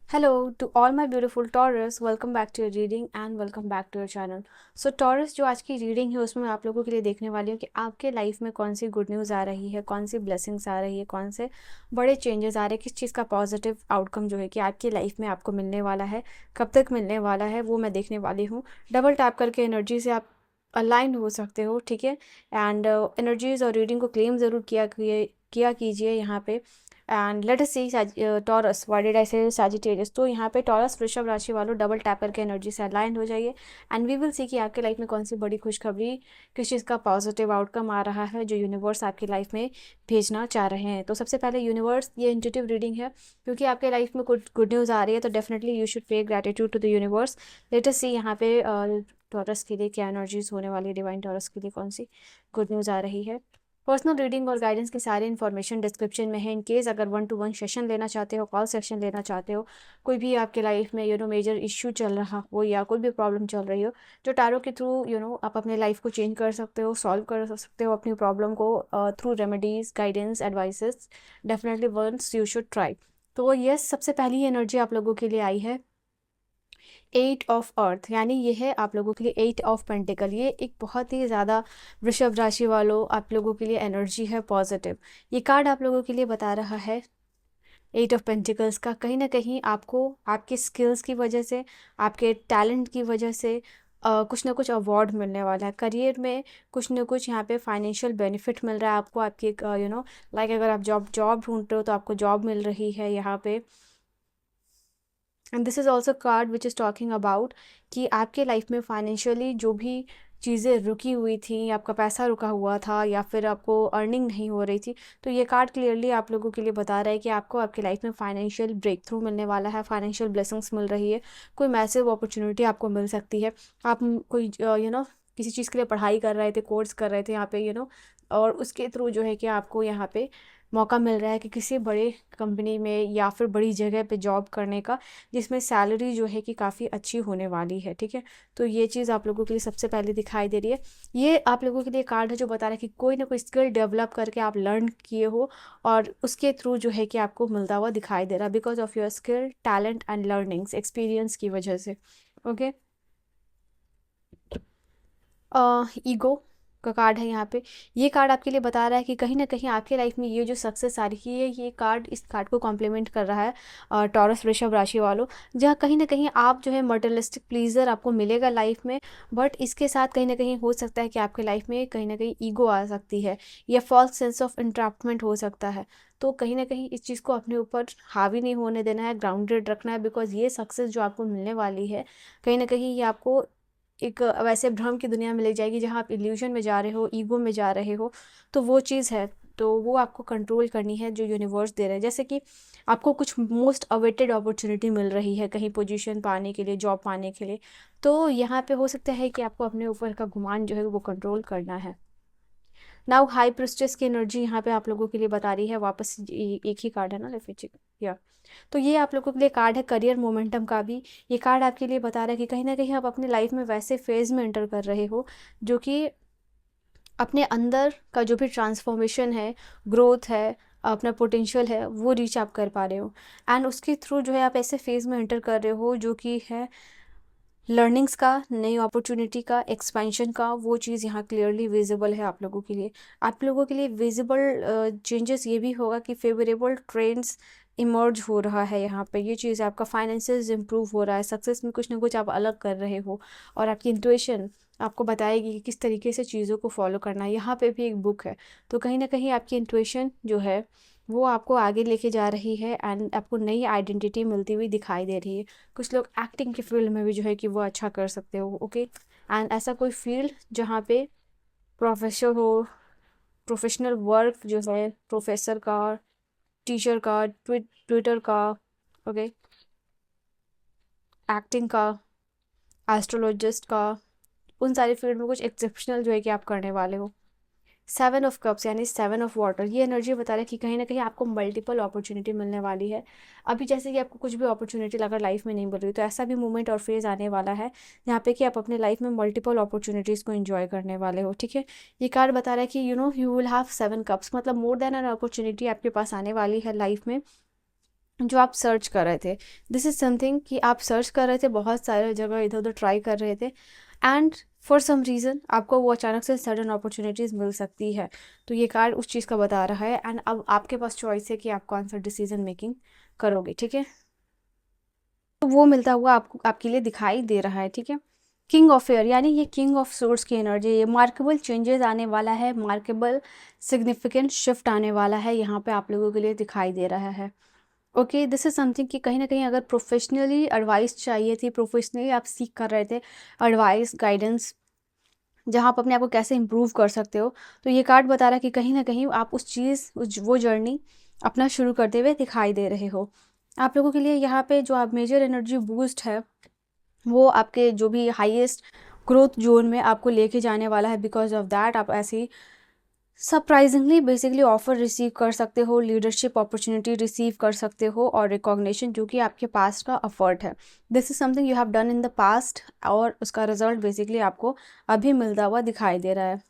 Hello to all my beautiful Taurus, welcome back to your reading and welcome back to your channel. So Taurus जो आज की reading है उसमें मैं आप लोगों के लिए देखने वाली हूँ कि आपके लाइफ में कौन सी गुड न्यूज़ आ रही है, कौन सी ब्लेसिंग्स आ रही है, कौन से बड़े चेंजेस आ रहे हैं, किस चीज़ का पॉजिटिव आउटकम जो है कि आपकी लाइफ में आपको मिलने वाला है, कब तक मिलने वाला है वो मैं देखने वाली हूँ। डबल टैप करके एनर्जी से आप अलाइन हो सकते हो, ठीक है। एंड एनर्जीज और रीडिंग को क्लेम ज़रूर किया कीजिए यहाँ पे। And let us see Taurus, why did I say Sagittarius. तो यहाँ पे टॉरस वृषभ राशि वालों डबल टैप करके एनर्जी से अलाइन हो जाइए एंड वी विल सी कि आपके लाइफ में कौन सी बड़ी खुशखबरी, किस चीज़ का पॉजिटिव आउटकम आ रहा है जो यूनिवर्स आपकी लाइफ में भेजना चाह रहे हैं। तो सबसे पहले यूनिवर्स, ये इंट्यूटिव रीडिंग है क्योंकि आपके लाइफ में कुछ गुड न्यूज़ आ रही है तो definitely you should pay gratitude to the universe. Let us see यहाँ पे टॉरस के लिए क्या एनर्जीज होने वाली है, डिवाइन टॉरस के लिए कौन सी गुड न्यूज़ आ रही है। पर्सनल रीडिंग और गाइडेंस की सारी इन्फॉर्मेशन डिस्क्रिप्शन में है। इन केस अगर 1-to-1 सेशन लेना चाहते हो, कॉल सेक्शन लेना चाहते हो, कोई भी आपके लाइफ में मेजर इश्यू चल रहा हो या कोई भी प्रॉब्लम चल रही हो जो टैरो के थ्रू आप अपने लाइफ को चेंज कर सकते हो, सॉल्व कर सकते हो अपनी प्रॉब्लम को through remedies, guidance, advices, definitely once you should try. तो यस, सबसे पहली एनर्जी आप लोगों के लिए आई है 8 ऑफ अर्थ, यानी ये है आप लोगों के लिए 8 ऑफ पेंटिकल। ये एक बहुत ही ज़्यादा वृषभ राशि वालों आप लोगों के लिए एनर्जी है पॉजिटिव। ये कार्ड आप लोगों के लिए बता रहा है 8 ऑफ पेंटिकल्स का कहीं ना कहीं आपको आपके स्किल्स की वजह से, आपके टैलेंट की वजह से कुछ ना कुछ अवार्ड मिलने वाला है। करियर में कुछ ना कुछ यहाँ पे फाइनेंशियल बेनिफिट मिल रहा है आपको, आपकी लाइक अगर आप जॉब ढूंढते हो तो आपको जॉब मिल रही है यहाँ पे। And this is also card which is talking about कि आपके लाइफ में फाइनेंशियली जो भी चीज़ें रुकी हुई थी, आपका पैसा रुका हुआ था या फिर आपको अर्निंग नहीं हो रही थी, तो ये कार्ड क्लियरली आप लोगों के लिए बता रहा है कि आपको आपकी लाइफ में फाइनेंशियल ब्रेक थ्रू मिलने वाला है, फाइनेंशियल ब्लेसिंग्स मिल रही है, कोई मैसिव अपॉर्चुनिटी आपको मिल सकती है। आप कोई किसी चीज़ के लिए पढ़ाई कर रहे थे, कोर्स कर रहे थे यहाँ पे और उसके थ्रू जो है कि आपको यहाँ पे मौका मिल रहा है कि किसी बड़े कंपनी में या फिर बड़ी जगह पे जॉब करने का, जिसमें सैलरी जो है कि काफ़ी अच्छी होने वाली है, ठीक है। तो ये चीज़ आप लोगों के लिए सबसे पहले दिखाई दे रही है। ये आप लोगों के लिए कार्ड है जो बता रहा है कि कोई ना कोई स्किल डेवलप करके आप लर्न किए हो और उसके थ्रू जो है कि आपको मिलता हुआ दिखाई दे रहा है because of your skill, talent and learnings, experience की वजह से। ओके, ईगो का कार्ड है यहाँ पे। ये कार्ड आपके लिए बता रहा है कि कहीं ना कहीं आपके लाइफ में ये जो सक्सेस आ रही है, ये कार्ड इस कार्ड को कॉम्प्लीमेंट कर रहा है टॉरस वृषभ राशि वालों, जहाँ कहीं ना कहीं आप जो है मटेरियलिस्टिक प्लीजर आपको मिलेगा लाइफ में। बट इसके साथ कहीं ना कहीं हो सकता है कि आपके लाइफ में कहीं ना कहीं ईगो आ सकती है या फॉल्स सेंस ऑफ इंट्रैप्टमेंट हो सकता है। तो कहीं ना कहीं इस चीज़ को अपने ऊपर हावी नहीं होने देना है, ग्राउंडेड रखना है बिकॉज ये सक्सेस जो आपको मिलने वाली है कहीं ना कहीं ये आपको एक वैसे भ्रम की दुनिया में ले जाएगी जहाँ आप इल्यूजन में जा रहे हो, ईगो में जा रहे हो। तो वो चीज़ है, तो वो आपको कंट्रोल करनी है जो यूनिवर्स दे रहा है। जैसे कि आपको कुछ मोस्ट अवेटेड अपॉर्चुनिटी मिल रही है कहीं पोजीशन पाने के लिए, जॉब पाने के लिए, तो यहाँ पे हो सकता है कि आपको अपने ऊपर का गुमान जो है वो कंट्रोल करना है। नाउ हाई प्रिस्टेस की एनर्जी यहाँ पे आप लोगों के लिए बता रही है, वापस एक ही कार्ड है ना, लेफिचिक या। तो ये आप लोगों के लिए कार्ड है करियर मोमेंटम का भी। ये कार्ड आपके लिए बता रहा है कि कहीं ना कहीं आप अपने लाइफ में वैसे फेज में एंटर कर रहे हो जो कि अपने अंदर का जो भी ट्रांसफॉर्मेशन है, ग्रोथ है, अपना पोटेंशियल है, वो रीच आप कर पा रहे हो। एंड उसके थ्रू जो है आप ऐसे फेज में एंटर कर रहे हो जो कि है लर्निंग्स का, नई अपॉर्चुनिटी का, एक्सपेंशन का। वो चीज़ यहाँ क्लियरली विजिबल है आप लोगों के लिए। आप लोगों के लिए विजिबल चेंजेस ये भी होगा कि फेवरेबल ट्रेंड्स इमर्ज हो रहा है यहाँ पे। ये चीज़ आपका फाइनेंसेस इंप्रूव हो रहा है, सक्सेस में कुछ ना कुछ आप अलग कर रहे हो और आपकी इंट्यूशन आपको बताएगी कि किस तरीके से चीज़ों को फॉलो करना है। यहाँ पे भी एक बुक है, तो कहीं ना कहीं आपकी इंट्यूशन जो है वो आपको आगे लेके जा रही है एंड आपको नई आइडेंटिटी मिलती हुई दिखाई दे रही है। कुछ लोग एक्टिंग के फील्ड में भी जो है कि वो अच्छा कर सकते हो, ओके। एंड ऐसा कोई फील्ड जहाँ पे प्रोफेसर हो, प्रोफेशनल वर्क जो है प्रोफेसर का, टीचर का, ट्विटर का, ओके, एक्टिंग का, एस्ट्रोलॉजिस्ट का, उन सारे फील्ड में कुछ एक्सेप्शनल जो है कि आप करने वाले हो। 7 ऑफ कप्स यानी 7 ऑफ वाटर, ये एनर्जी बता रहा है कि कहीं ना कहीं आपको मल्टीपल अपॉर्चुनिटी मिलने वाली है। अभी जैसे कि आपको कुछ भी अपॉर्चुनिटी अगर लाइफ में नहीं मिल रही, तो ऐसा भी मोमेंट और फेज आने वाला है जहाँ पे कि आप अपने लाइफ में मल्टीपल अपॉर्चुनिटीज़ को एंजॉय करने वाले हो, ठीक है। ये कार्ड बता रहा है कि यू विल हैव 7 कप्स, मतलब मोर देन एन अपॉर्चुनिटी आपके पास आने वाली है लाइफ में। जो आप सर्च कर रहे थे। दिस इज़ समथिंग कि आप सर्च कर रहे थे, बहुत सारे जगह इधर उधर ट्राई कर रहे थे, एंड फॉर सम रीज़न आपको वो अचानक से सडन अपॉर्चुनिटीज़ मिल सकती है। तो ये कार्ड उस चीज़ का बता रहा है, एंड अब आपके पास चॉइस है कि आप कौन सा डिसीजन मेकिंग करोगे, ठीक है। तो वो मिलता हुआ आपको आपके लिए दिखाई दे रहा है, ठीक है। किंग ऑफ एयर, यानी ये किंग ऑफ सोर्स की एनर्जी, ये मार्केबल चेंजेस आने वाला है, मार्केबल सिग्निफिकेंट शिफ्ट आने वाला है, यहाँ पे आप लोगों के लिए दिखाई दे रहा है। ओके, दिस इज़ समथिंग कि कहीं ना कहीं अगर प्रोफेशनली एडवाइस चाहिए थी, प्रोफेशनली आप सीख कर रहे थे एडवाइस गाइडेंस, जहाँ आप अपने आप को कैसे इम्प्रूव कर सकते हो, तो ये कार्ड बता रहा है कि कहीं ना कहीं आप उस चीज़ वो जर्नी अपना शुरू करते हुए दिखाई दे रहे हो। आप लोगों के लिए यहाँ पे जो आप मेजर एनर्जी बूस्ट है, वो आपके जो भी हाईएस्ट ग्रोथ जोन में आपको लेके जाने वाला है। बिकॉज ऑफ दैट आप ऐसी सरप्राइजिंगली बेसिकली ऑफर रिसीव कर सकते हो, लीडरशिप अपॉर्चुनिटी रिसीव कर सकते हो, और रिकॉग्निशन जो कि आपके पास्ट का एफर्ट है। This is something you have done in the past, और उसका रिजल्ट बेसिकली आपको अभी मिलता हुआ दिखाई दे रहा है।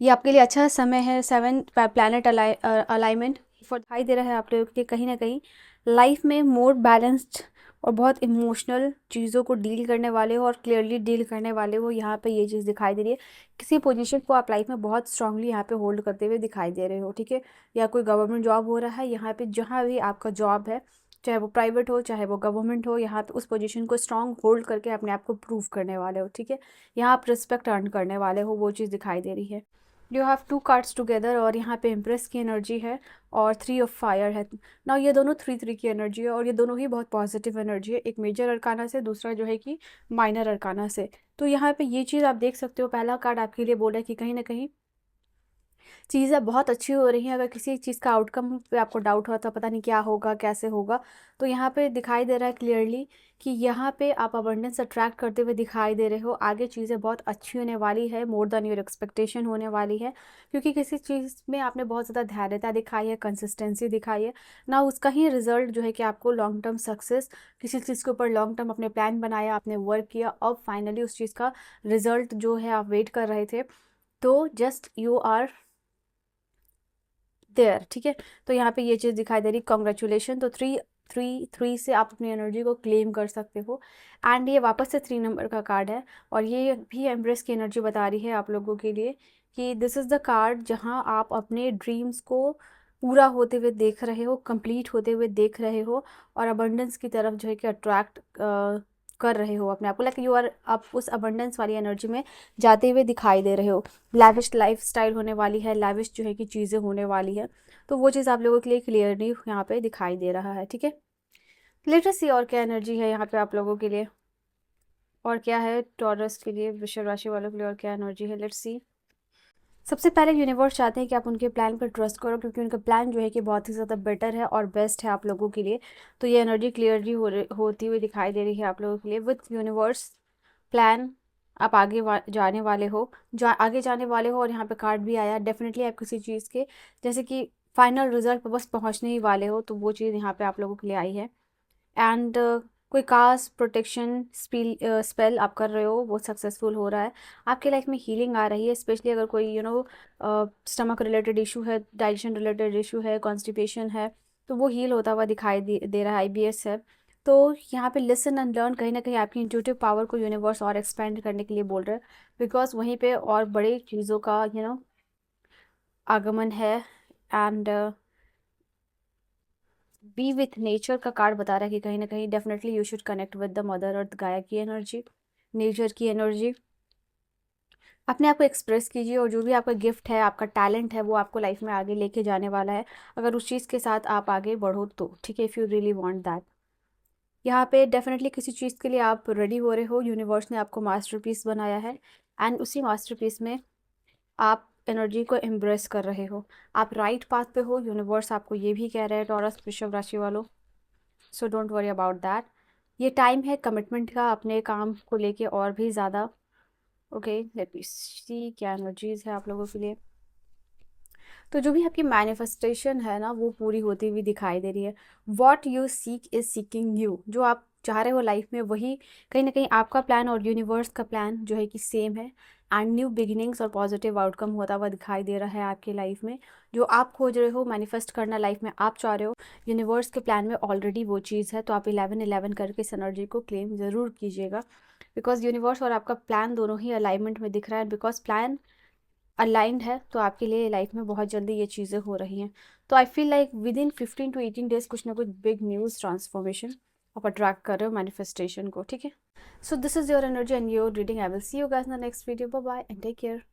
ये आपके लिए अच्छा समय है। 7 प्लैनेट अलाइनमेंट फॉर दिखाई दे रहा है आप लोगों के लिए। कहीं ना कहीं लाइफ में मोर बैलेंस्ड और बहुत इमोशनल चीज़ों को डील करने वाले हो, और क्लियरली डील करने वाले हो। यहाँ पे ये चीज़ दिखाई दे रही है, किसी पोजीशन को आप लाइफ में बहुत स्ट्रांगली यहाँ पे होल्ड करते हुए दिखाई दे रहे हो, ठीक है। या कोई गवर्नमेंट जॉब हो रहा है यहाँ पे, जहाँ भी आपका जॉब है, चाहे वो प्राइवेट हो चाहे वो गवर्नमेंट हो, यहाँ पे उस पोजीशन को स्ट्रांग होल्ड करके अपने आप को प्रूव करने वाले हो, ठीक है। यहाँ आप रिस्पेक्ट अर्न करने वाले हो, वो चीज़ दिखाई दे रही है। यू हैव 2 कार्ड्स टुगेदर, और यहाँ पे इम्प्रेस की एनर्जी है और 3 ऑफ फायर है ना। ये दोनों 3-3 की एनर्जी है, और ये दोनों ही बहुत पॉजिटिव एनर्जी है, एक मेजर अरकाना से, दूसरा जो है कि माइनर अरकाना से। तो यहाँ पे ये चीज़ आप देख सकते हो, पहला कार्ड आपके लिए बोल रहा है कि कहीं ना कहीं चीज़ें बहुत अच्छी हो रही हैं। अगर किसी चीज़ का आउटकम पे आपको डाउट हो तो पता नहीं क्या होगा कैसे होगा, तो यहाँ पे दिखाई दे रहा है क्लियरली कि यहाँ पे आप अबंडेंस अट्रैक्ट करते हुए दिखाई दे रहे हो। आगे चीज़ें बहुत अच्छी होने वाली है, मोर देन योर एक्सपेक्टेशन होने वाली है, क्योंकि किसी चीज़ में आपने बहुत ज़्यादा धैर्यता दिखाई है, कंसिस्टेंसी दिखाई है ना, उसका ही रिजल्ट जो है कि आपको लॉन्ग टर्म सक्सेस, किसी चीज़ के ऊपर लॉन्ग टर्म अपने प्लान बनाया, आपने वर्क किया, अब फाइनली उस चीज़ का रिजल्ट जो है आप वेट कर रहे थे, तो जस्ट यू आर देयर, ठीक है। तो यहाँ पे ये चीज़ दिखाई दे रही, कॉन्ग्रेचुलेशन। तो 3 से आप अपनी एनर्जी को क्लेम कर सकते हो, एंड ये वापस से 3 नंबर का कार्ड है, और ये भी एम्ब्रेस की एनर्जी बता रही है आप लोगों के लिए कि दिस इज़ द कार्ड जहाँ आप अपने ड्रीम्स को पूरा होते हुए देख रहे हो, कंप्लीट होते हुए देख रहे हो, और अबंडेंस की तरफ जो है कि अट्रैक्ट कर रहे हो अपने आप को, लाइक यू आर, आप उस अबंडेंस वाली एनर्जी में जाते हुए दिखाई दे रहे हो। लैविश लाइफ स्टाइल होने वाली है, लैविश जो है कि चीज़ें होने वाली है, तो वो चीज़ आप लोगों के लिए क्लियरली यहाँ पे दिखाई दे रहा है, ठीक है। लेट अस सी और क्या एनर्जी है यहाँ पे आप लोगों के लिए, और क्या है टॉरस के लिए, वृषभ राशि वालों के लिए, और क्या एनर्जी है, लेट्स सी। सबसे पहले यूनिवर्स चाहते हैं कि आप उनके प्लान पर ट्रस्ट करो, क्योंकि उनका प्लान जो है कि बहुत ही ज़्यादा बेटर है और बेस्ट है आप लोगों के लिए। तो ये एनर्जी क्लियरली होती हुई दिखाई दे रही है आप लोगों के लिए। विथ यूनिवर्स प्लान आप आगे जाने वाले हो, आगे जाने वाले हो, और यहाँ पे कार्ड भी आया, डेफिनेटली आप किसी चीज़ के जैसे कि फाइनल रिजल्ट पर बस पहुँचने ही वाले हो, तो वो चीज़ यहाँ पे आप लोगों के लिए आई है। एंड कोई कास्ट प्रोटेक्शन स्पेल आप कर रहे हो, वो सक्सेसफुल हो रहा है। आपके लाइफ में हीलिंग आ रही है, स्पेशली अगर कोई स्टमक रिलेटेड इशू है, डाइजेशन रिलेटेड इशू है, कॉन्स्टिपेशन है, तो वो हील होता हुआ दिखाई दे रहा है। IBS है, तो यहाँ पे लिसन एंड लर्न, कहीं ना कहीं आपकी इंट्यूटिव पावर को यूनिवर्स और एक्सपेंड करने के लिए बोल रहा है, बिकॉज वहीं पे और बड़े चीज़ों का आगमन है। एंड बी विथ नेचर का कार्ड बता रहा है कि कहीं ना कहीं definitely you should connect with the mother earth, गाया की एनर्जी, नेचर की एनर्जी। अपने आप को एक्सप्रेस कीजिए, और जो भी आपका गिफ्ट है, आपका टैलेंट है, वो आपको लाइफ में आगे लेके जाने वाला है, अगर उस चीज़ के साथ आप आगे बढ़ो तो, ठीक है, if you really want that. यहाँ पे डेफिनेटली किसी चीज़ के लिए आप रेडी हो रहे हो, यूनिवर्स ने आपको मास्टरपीस बनाया है, एंड उसी मास्टरपीस में आप एनर्जी को एम्ब्रेस कर रहे हो, आप राइट पाथ पे हो। यूनिवर्स आपको ये भी कह रहे हैं टॉरस वृषभ राशि वालों, so don't worry about that. ये टाइम है कमिटमेंट का, अपने काम को लेके और भी ज़्यादा। ओके, लेट मी सी क्या एनर्जीज है आप लोगों के लिए। तो जो भी आपकी मैनिफेस्टेशन है ना, वो पूरी होती हुई दिखाई दे रही है। What you seek is seeking you, जो आप चाह रहे हो लाइफ में, वही कहीं ना कहीं आपका प्लान और यूनिवर्स का प्लान जो है कि सेम है। एंड न्यू बिगिनिंग्स और पॉजिटिव आउटकम होता हुआ दिखाई दे रहा है आपकी लाइफ में। जो आप खोज रहे हो, मैनिफेस्ट करना लाइफ में आप चाह रहे हो, यूनिवर्स के प्लान में ऑलरेडी वो चीज़ है। तो आप 11-11 करके इस एनर्जी को क्लेम ज़रूर कीजिएगा, बिकॉज यूनिवर्स और आपका प्लान दोनों ही अलाइनमेंट में दिख रहा है। बिकॉज प्लान अलाइंड है तो आपके लिए लाइफ में बहुत जल्दी ये चीज़ें हो रही हैं। तो I feel like within 15 to 18 days कुछ ना कुछ बिग न्यूज़ ट्रांसफॉर्मेशन आप अट्रैक्ट कर रहे हो मैनिफेस्टेशन को, ठीक है। So this is your energy and your reading. I will see you guys in the next video. Bye bye and take care.